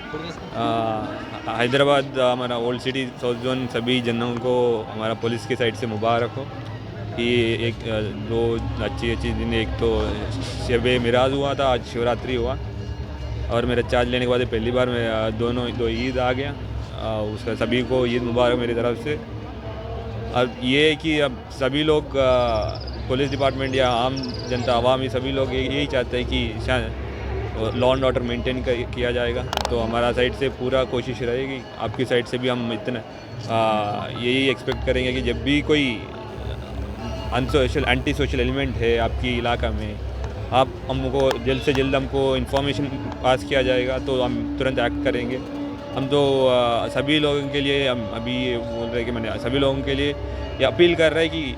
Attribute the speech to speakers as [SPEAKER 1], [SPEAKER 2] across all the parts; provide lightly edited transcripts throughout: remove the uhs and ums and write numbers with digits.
[SPEAKER 1] हैदराबाद हमारा old city south zone सभी जनों को हमारा पुलिस की साइड से मुबारक हो कि एक दो अच्छी दिन, एक तो शब मिराज हुआ था, आज शिवरात्रि हुआ और मेरा चार्ज लेने के बाद पहली बार मैं दो ईद आ गया। उसका सभी को ईद मुबारक मेरी तरफ से। अब ये है कि अब सभी लोग पुलिस डिपार्टमेंट या आम जनता आवामी सभी लोग यही चाहते हैं कि लॉ एंड ऑर्डर मेंटेन किया जाएगा, तो हमारा साइड से पूरा कोशिश रहेगी। आपकी साइड से भी हम इतना यही एक्सपेक्ट करेंगे कि जब भी कोई अनसोशल एंटी सोशल एलिमेंट है आपकी इलाका में, आप हमको जल्द से जल्द हमको इन्फॉर्मेशन पास किया जाएगा तो हम तुरंत एक्ट करेंगे। हम तो सभी लोगों के लिए हम अभी ये बोल रहे हैं कि मैंने सभी लोगों के लिए ये अपील कर रहा है कि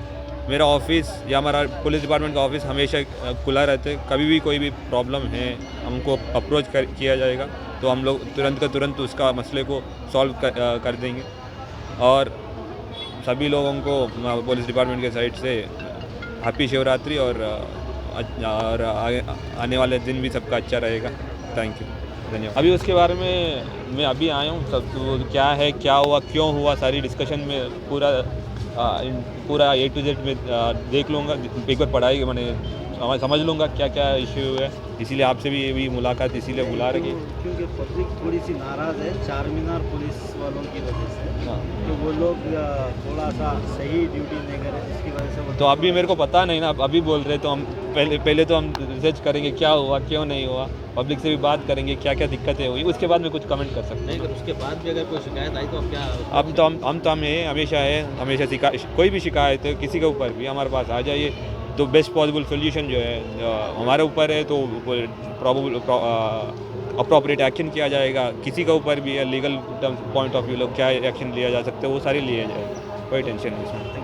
[SPEAKER 1] मेरा ऑफिस या हमारा पुलिस डिपार्टमेंट का ऑफिस हमेशा खुला रहता है। कभी भी कोई भी प्रॉब्लम है हमको अप्रोच किया जाएगा तो हम लोग तुरंत का तुरंत उसका मसले को सॉल्व कर देंगे। और सभी लोगों को पुलिस डिपार्टमेंट के साइड से हैप्पी शिवरात्रि और आने वाले दिन भी सबका अच्छा रहेगा। थैंक यू, धन्यवाद। अभी उसके बारे में मैं अभी आया हूँ, सब तो क्या है, क्या हुआ, क्यों हुआ, सारी डिस्कशन में पूरा A to Z में देख लूँगा, पेपर पढ़ाई मैंने समझ लूँगा क्या क्या इश्यू है। इसीलिए आपसे भी ये भी मुलाकात इसीलिए बुला रही है
[SPEAKER 2] क्योंकि पब्लिक थोड़ी सी नाराज़ है चार मीनार पुलिस वालों की वजह से।
[SPEAKER 1] हाँ।
[SPEAKER 2] तो वो लोग थोड़ा सा सही ड्यूटी नहीं कर रहे, जिसकी वजह से वो
[SPEAKER 1] तो अभी मेरे को पता नहीं ना, अभी बोल रहे तो हम पहले तो हम रिसर्च करेंगे क्या हुआ क्यों नहीं हुआ, पब्लिक से भी बात करेंगे क्या क्या दिक्कतें हुई, उसके बाद में कुछ कमेंट कर सकते
[SPEAKER 2] नहीं।
[SPEAKER 1] हैं।
[SPEAKER 2] अगर उसके बाद भी अगर कोई शिकायत आई तो आप क्या
[SPEAKER 1] अब तो हम हमेशा कोई भी शिकायत है किसी के ऊपर भी हमारे पास आ जाइए, तो बेस्ट पॉसिबल सोल्यूशन जो है हमारे ऊपर है, तो प्रॉबल अप्रोप्रिएट एक्शन किया जाएगा। किसी के ऊपर भी लीगल पॉइंट ऑफ व्यू लोग क्या एक्शन लिया जा सकता है वो सारे लिए जाएगा, कोई टेंशन नहीं इसमें।